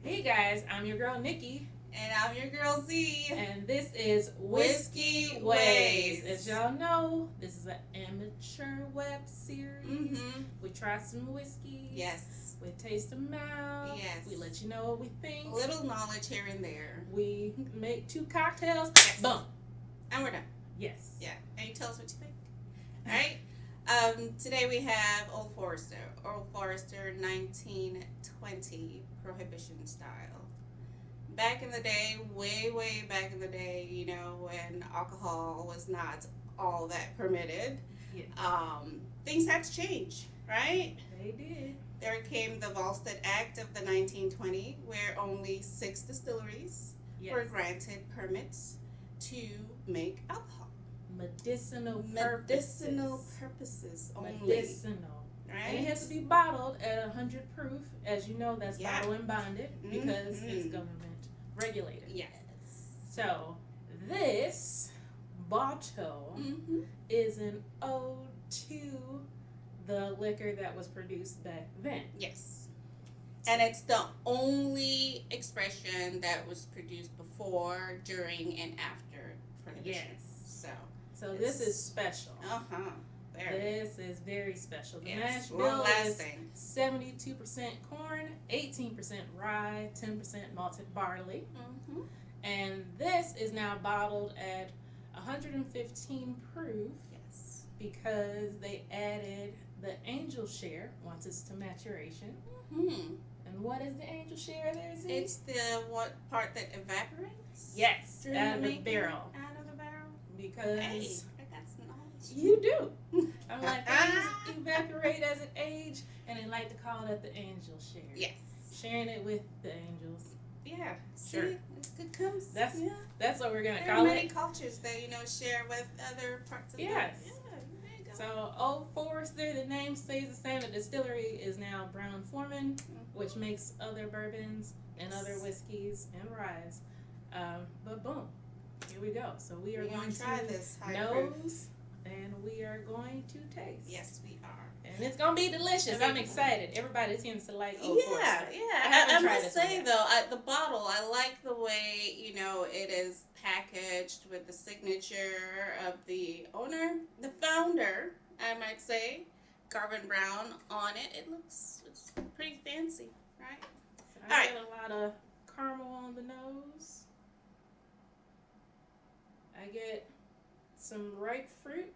Hey guys, I'm your girl Nikki, And I'm your girl Z. and this is Whiskey Whiskey Ways. Ways. As y'all know, this is an amateur web series. Mm-hmm. We try some whiskeys. Yes. We taste them out. Yes. We let you know what we think. A little knowledge here and there. We make 2 cocktails. Yes. Boom. And we're done. Yes. Yeah. And you tell us what you think. All right. Today we have Old Forester. Old Forester 1920 Prohibition style. Back in the day, way back in the day, you know, when alcohol was not all that permitted, Yes. things had to change, right? They did. There came the Volstead Act of the 1920, where only 6 distilleries Yes. were granted permits to make alcohol. Medicinal purposes only. Medicinal. Right? And it has to be bottled at 100 proof. As you know, that's Yeah. bottle and bonded because it's Mhm. government regulated. Yes. So this bottle Mm-hmm. is an ode to the liquor that was produced back then. Yes. And it's the only expression that was produced before, during, and after Prohibition. Yes. So this is special. uh-huh. There. This is very special. The mash Yes. bill is Lasting. 72% corn, 18% rye, 10% malted barley. Mm-hmm. And this is now bottled at 115 proof Yes. because they added the angel share once it's to maturation. Hmm. And what is the angel share there, Z? It's the what part that evaporates? Yes, During out of the making? barrel. Out of the barrel? Because Hey, I got some knowledge. you do. I'm like, things evaporate as it age, and they like to call that the angel share. Yes. Sharing it with the angels. Yeah. Sure. See, it comes. That's yeah. That's what we're going to There are call many it. cultures that share with other parts of Yes. the world. Yeah, there you go. So, Old Forester, the name stays the same. The distillery is now Brown Forman, which makes other bourbons and other whiskeys and ryes. But boom, here we go. So we are We're going gonna try to this high proof. nose, and we are going to taste. Yes, we are. And it's gonna be delicious. I'm excited. Everybody seems to like Old Yeah, Forester. yeah. I tried must this one say yet. though, the bottle, I like the way it is packaged with the signature of the owner, the founder, I might say, Garvin Brown on it. It's pretty fancy, right? So I All right. get a lot of caramel on the nose. I get some ripe fruit.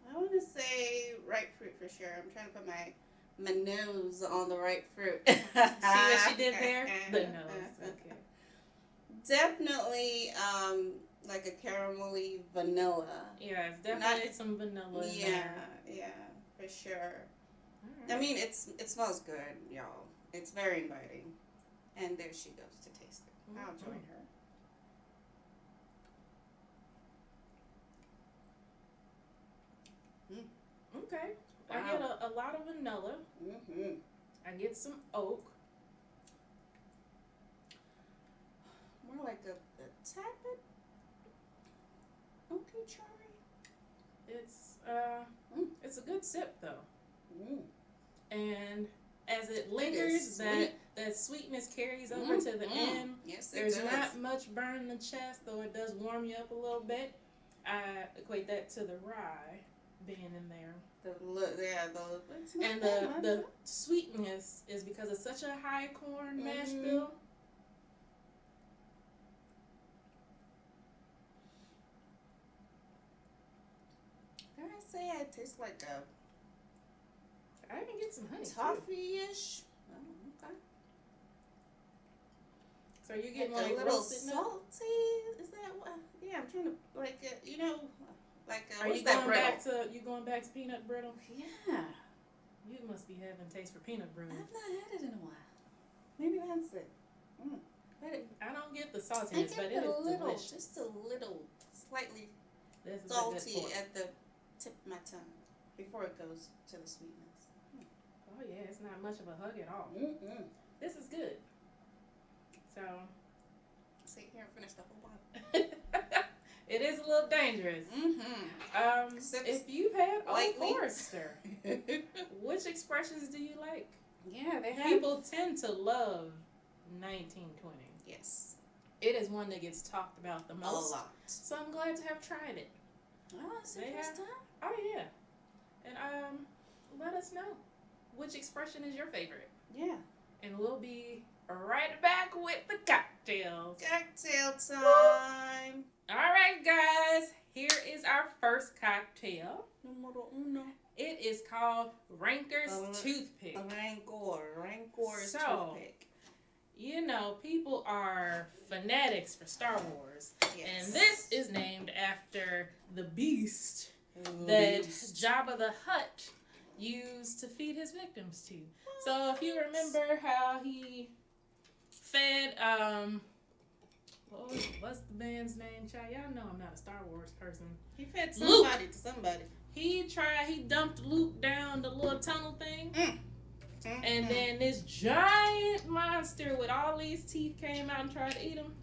I want to say ripe fruit for sure. I'm trying to put my nose on the ripe fruit. See what she did there? The nose. Okay. Definitely, like a caramelly vanilla. Yeah, it's definitely some vanilla in Yeah, there. yeah, for sure. All right. I mean, it smells good, y'all. It's very inviting. And there she goes to taste it. I'll join her. Okay. Wow. I get a lot of vanilla. Mm-hmm. I get some oak. More like a tad bit oaky cherry. It's a good sip though. Mm. And as it is lingers, sweet. that sweetness carries over to the end. Yes, it There's does. not much burn in the chest, though it does warm you up a little bit. I equate that to the rye being in there. It's not And that much. the sweetness is because it's such a high corn mash Mhm. bill. Can I say I taste like a I even get some honey too. toffee-ish? Oh, okay. So you're getting Like like a little roasted nut? salty. Is that what? Yeah, I'm trying to Are what's you that going brittle? back to peanut brittle? Yeah, You must be having taste for peanut brittle. I've not had it in a while. Maybe that's it. But I don't get the I saltiness, but get it a is little, delicious. just a little, slightly This is a salty good point. at the tip of my tongue before it goes to the sweetness. Oh yeah, it's not much of a hug at all. Mm-mm. This is good. So Sit here and finish the whole bottle. it is a little dangerous. Mm-hmm. If you've had Old lightly. Forester, which Which expressions do you like? Yeah, they have. People tend to love 1920. Yes. It is one that gets talked about the most. A lot. So I'm glad to have tried it. Oh, it's the They first have- time. Oh yeah. And let us know which expression is your favorite. Yeah. And we'll be right back with the cocktails. Cocktail time. All right, guys. Here is our first cocktail. Numero uno. It is called Rancor's Toothpick. Rancor's So, Toothpick. You know, people are fanatics for Star Wars. Yes. And this is named after the beast that Jabba the Hutt used to feed his victims to. So if you remember how he fed, what's the band's name, child? Y'all know I'm not a Star Wars person. He fed somebody to somebody. He dumped Luke down the little tunnel thing. And then this giant monster with all these teeth came out and tried to eat him.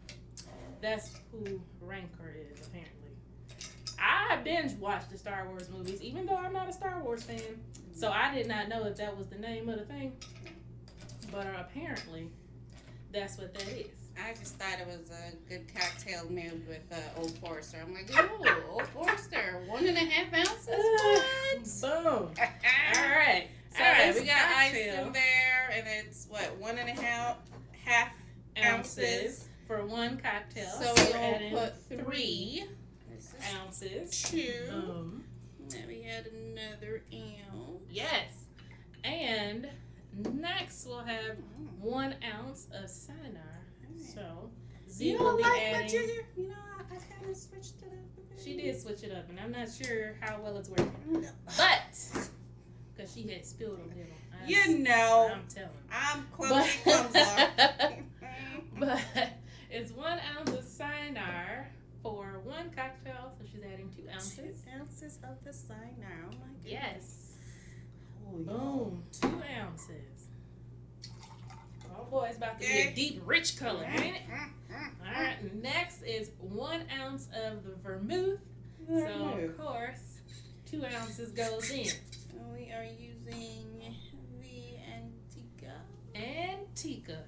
That's who Rancor is, apparently. I binge watched the Star Wars movies, even though I'm not a Star Wars fan. So I did not know that was the name of the thing. But apparently, that's what that is. I just thought it was a good cocktail made with Old Forester. I'm like, oh, Old Forester, 1.5 ounces. What? Boom. All right. So we got ice in there, and it's what, 1.5 ounces for one cocktail. So we're we'll adding put 3 ounces. 2. Boom. Then we had another ounce. Yes. And next we'll have 1 ounce of Cynar. So Z You will don't be like adding. my ginger? You know, I kind of switched it up a bit. She did switch it up, and I'm not sure how well it's working. No. But because she had spilled a little. You know, I'm telling. I'm clumsy. But it's 1 ounce of Cynar for one cocktail, so she's adding 2 ounces. 2 ounces of the Cynar. Oh my goodness. Yes. Oh, Boom. 2 ounces. Oh boy, it's about to be a deep, rich color, ain't it? All right. Next is 1 ounce of the vermouth. So of course, 2 ounces goes in. We are using the Antica,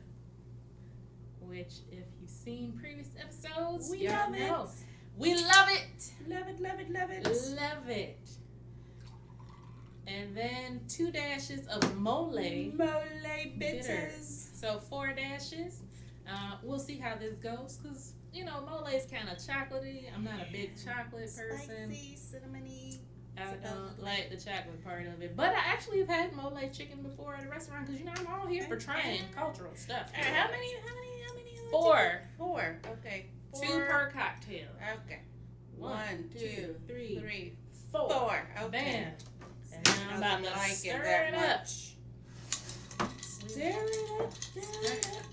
which if you've seen previous episodes, We y'all love know. it. We love it. Love it, love it, love it. Love it. And then 2 dashes of mole bitters. So 4 dashes. We'll see how this goes because, you know, mole is kind of chocolatey. I'm not a big chocolate person. Spicy, cinnamony. I don't like the chocolate part of it. But I actually have had mole chicken before at a restaurant because, you know, I'm all here for trying cultural stuff. All right, how many? 4. 4. Okay. 2 per cocktail. Okay. 1, 2, 3, 3, 4. 4. Okay. Bam. And now I'm about to stir it up. Stir it up. Stir it up.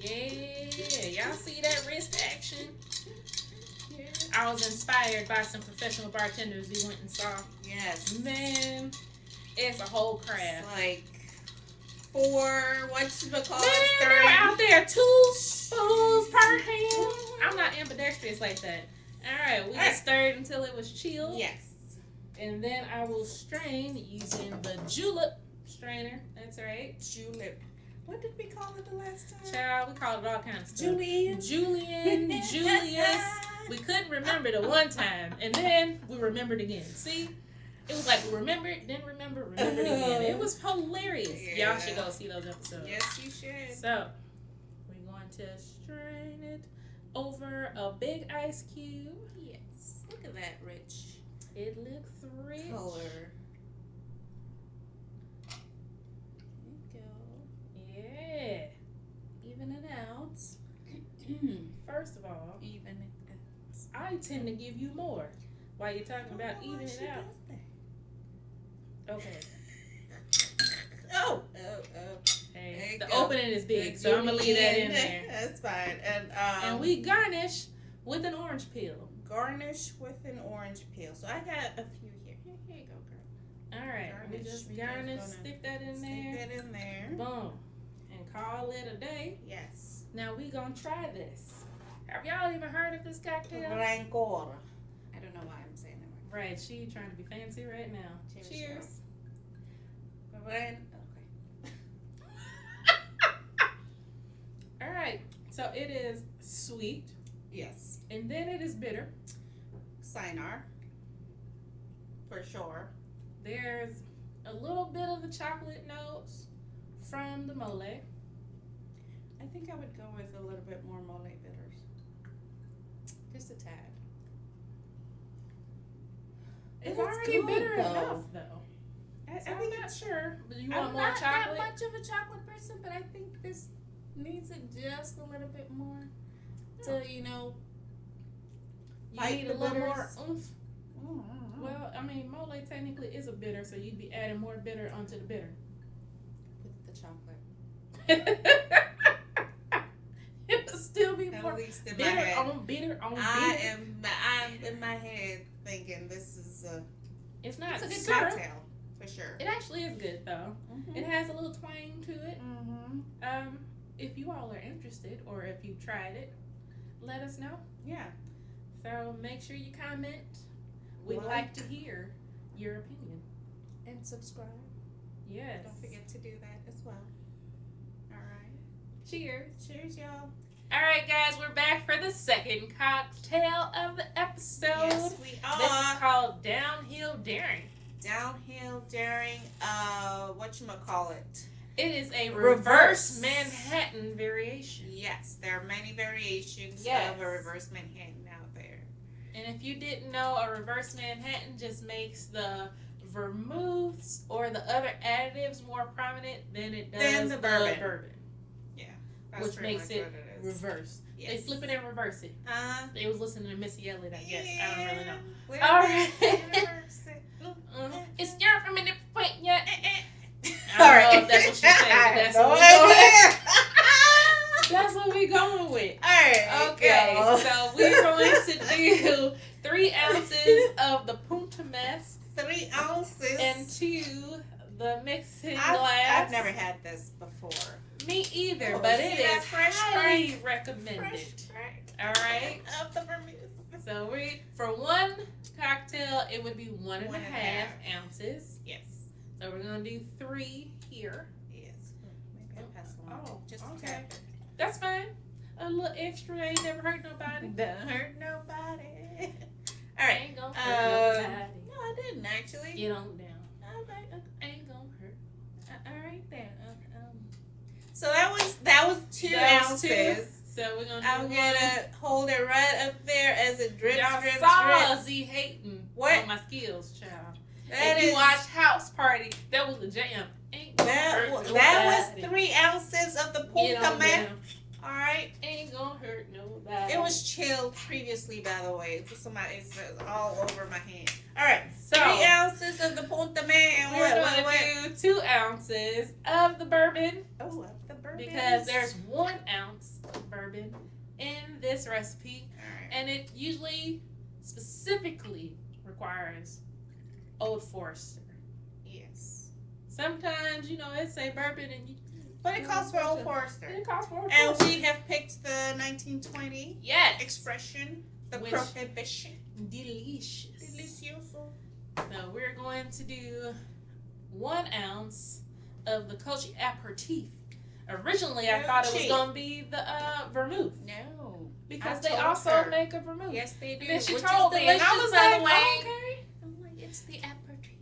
Yeah, y'all see that wrist action? I was inspired by some professional bartenders we went and saw. Yes. Man, it's a whole craft. It's like 4, what's the call? Man, they're out there 2 spoons per hand. I'm not ambidextrous like that. All right, we just stirred until it was chilled. Yes. And then I will strain using the julep strainer. That's right. Julep. What did we call it the last time? Child, we called it all kinds of stuff. Julian, Julius. We couldn't remember the one time, and then we remembered again. See? It was like we remembered, then remembered again. It was hilarious. Yeah. Y'all should go see those episodes. Yes, you should. So, we're going to strain it over a big ice cube. Yes. Look at that rich It looks rich. color. There you go. Yeah. Even it out. First of all, Even it out. I tend to give you more. While you're talking about even it out. Okay. Oh. Hey, There the you go. opening is big, so I'm gonna leave that in there. That's fine. And we garnish with an orange peel. garnish with an orange peel. So I got a few here. Here you go, girl. All right, we just garnish, stick that in there. Stick that in there. Boom, and call it a day. Yes. Now we gonna try this. Have y'all even heard of this cocktail? Rancor. I don't know why I'm saying that. Right, she trying to be fancy right now. Cheers. Cheers. blend. All right. So it is sweet, Yes. and then it is bitter. Cynar. For sure. There's a little bit of the chocolate notes from the mole. I think I would go with a little bit more mole bitters. Just a tad. It's It's already good, bitter though. enough, though. I So I'm think not it's sure. But you I'm want more not chocolate? that much of a chocolate person, but I think this needs it just a little bit more to, You fight need the a little more bitters. oomph. Well, I mean, mole technically is a bitter, so you'd be adding more bitter onto the bitter. With the chocolate. It would still be At more least in my bitter head. on bitter on I'm bitter. in my head thinking this is It's not it's a good syrup. cocktail for sure. It actually is good though. It has a little twang to it. If you all are interested or if you've tried it, let us know. Yeah. So make sure you comment. We'd like to hear your opinion. And subscribe. Yes. Don't forget to do that as well. All right. Cheers. Cheers, y'all. All right, guys, we're back for the second cocktail of the episode. Yes, we are. This is called Downhill Daring. Downhill Daring. Whatchamacallit? It is a Reverse. reverse Manhattan variation. Yes, there are many variations Yes. of a reverse Manhattan out there. And if you didn't know, a reverse Manhattan just makes the vermouths or the other additives more prominent than it does Than the bourbon. Yeah. That's Which pretty makes much it what it is. reverse. Yes. They flip it and reverse it. They was listening to Missy Elliott, I guess. I don't really know. All right. It's your from in the foot, yeah. I don't know if that's what she said, but that's what we're going. That's what we're going with. All right. Okay, go. so we're going to do 3 ounces of the Punt 3 ounces. into the mixing I've glass. never had this before. Me either, Oh, but see it that is fresh highly crack? recommended. Fresh crack. All right. Of the vermouth. So for one cocktail, it would be 1.5 1.5 ounces. Yes. So we're gonna do 3 here. Yes. Maybe I'll pass along. Oh, Just okay. a tad. That's fine. A little extra ain't never hurt nobody. Don't hurt nobody. All right. Ain't gonna hurt nobody. No, I didn't actually. Get on down. Okay. Ain't gonna hurt. All right then. So that was 2 That was ounces. 2. So we're gonna do I'm gonna hold it right up there as it drips, Y'all drips, saw drips. Z hating What? on my skills, child. That if you is- watch House Party, that was the jam. Ain't gonna hurt That nobody. was 3 ounces of the Get on Punt. down. All right. Ain't gonna hurt nobody. It was chilled previously, by the way. It's all over my hand. All right. so 3 ounces of the Punt and we're gonna what? do 2 ounces of the bourbon Oh, up the bourbon. because there's 1 ounce of bourbon in this recipe, All right. and it usually specifically requires Old Forester. Yes. Sometimes it say bourbon and But it calls for Old Forester. it calls for Old And Forester. we have picked the 1920 Yes, expression, the Which- Prohibition. delicious. Delicioso. So we're going to do 1 ounce of the Cocchi Aperitif. Originally, I thought it was Cocchi. going to be the vermouth No. because I they told also her. make a vermouth. Yes, they do. And then she which told is me, and I delicious, was by like, the way. okay. I'm like, it's the aperitif.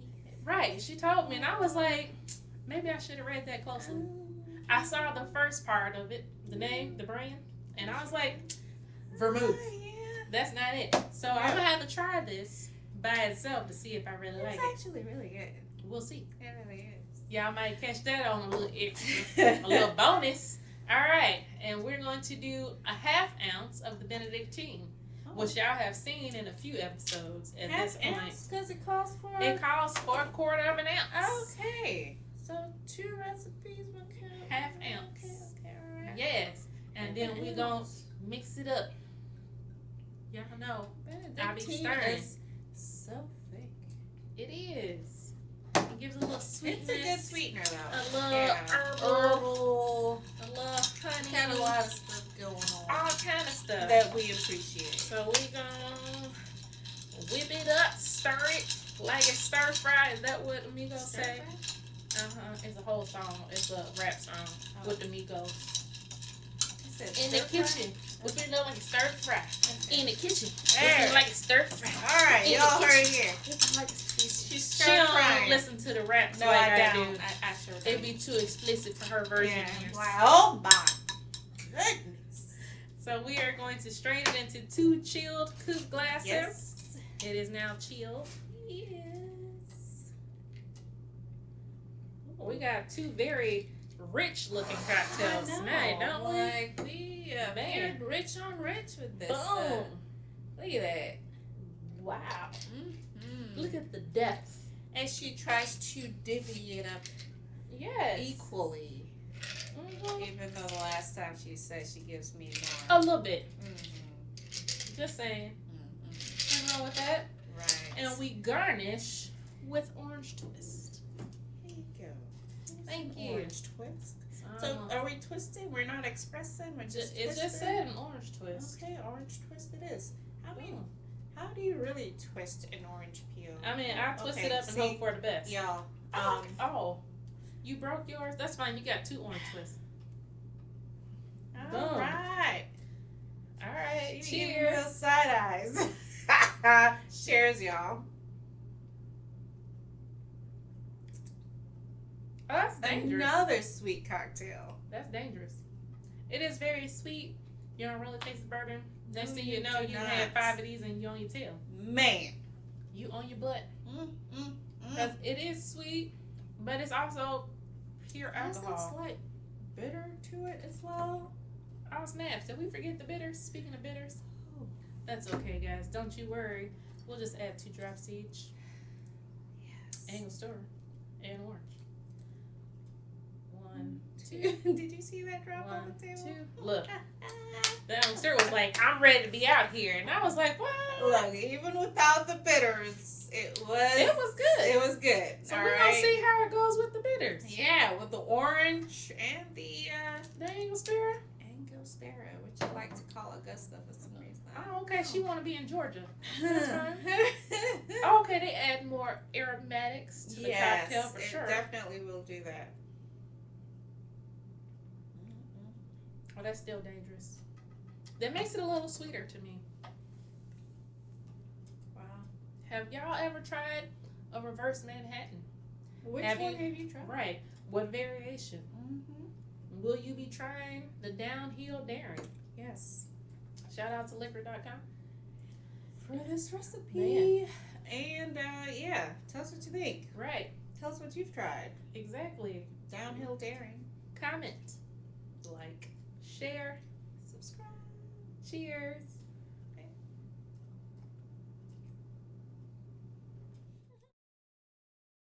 Right, she told me, and I was like, maybe I should have read that closely. I saw the first part of it, the name, the brand, and I was like, vermouth. Yeah. That's not it. So I'm gonna have to try this by itself to see if I really like It's it. actually really good. We'll see. It really is. Y'all might catch that on a little extra, a little bonus. All right, and we're going to do 1/2 ounce of the Benedictine, which y'all have seen in a few episodes at this point. Because it calls for. It calls for 1/4 ounce. Okay. So 2 recipes, 1 cup. 1/2 ounce. Okay, alright. Yes, and then we're going to mix it up. Y'all know, I be Benedictine stirring. is so thick. It is. It gives a little sweetness. It's a good sweetener, though. A little Yeah. herbal, a little honey. Got a lot of stuff going on all kind of stuff. that we appreciate. So we gonna whip it up, stir it like it's stir fry. Is that what Amigo say? It's a whole song. It's a rap song with the Migos. In the kitchen, looking like a stir fry. In the kitchen, looking like a stir fry. All right, y'all heard it here. She's stir she don't frying. listen to the raps No, like I I don't. do. I sure don't. It'd be too explicit for her version. Yeah. Wow. Oh my goodness. So we are going to strain it into 2 chilled coupe glasses. Yes. It is now chilled. Yes. We got 2 very rich looking cocktails tonight, don't we? Like we appeared rich on rich with this. Boom. Look at that. Wow. Mm-hmm. Look at the depth. And she tries to divvy it up Yes. equally. Mhm. Even though the last time she said she gives me more. A little bit. Mm-hmm. Just saying. Mm-hmm. Nothing wrong with that. Right. And we garnish with orange twist. Here you go. Thank you. Orange twist. So are we twisting? We're not expressing. We're just it just twisting? said an orange twist. Okay, orange twist it is. How do you really twist an orange peel? I mean, I twist it up and hope for the best. Y'all. You broke yours? That's fine. You got 2 orange twists. All right. All right. Cheers. Cheers. Side eyes. Cheers, y'all. Oh, that's dangerous. Another sweet cocktail. That's dangerous. It is very sweet. You don't really taste the bourbon. Next thing you You know, do you not. had 5 of these and you on your tail. Man. You on your butt. Because it is sweet, but it's also pure alcohol. Has a slight bitter to it as well. Oh, snaps. Did we forget the bitters? Speaking of bitters. That's okay, guys. Don't you worry. We'll just add 2 drops each. Yes. Angostura and orange. 1, 2. Did you see that drop on the 1, table? 2. Look. The Angostura was like, I'm ready to be out here. And I was like, what? Look, even without the bitters, it was good. It was good. So all we're right? going to see how it goes with the bitters. Yeah, with the orange and the Angostura. Angostura, which I like to call Augusta for some reason. Oh, okay. She want to be in Georgia. That's fine. Oh, okay. They add more aromatics to the cocktail for sure. Definitely will do that. Oh, that's still dangerous. That makes it a little sweeter to me. Wow. Have y'all ever tried a reverse Manhattan? Which have one have you tried? Right. What variation? Mm-hmm. Will you be trying the downhill daring? Yes. Shout out to liquor.com for this recipe. And yeah, tell us what you think. Right. Tell us what you've tried. Exactly. Downhill daring. Comment. Like. Share. Subscribe. Cheers.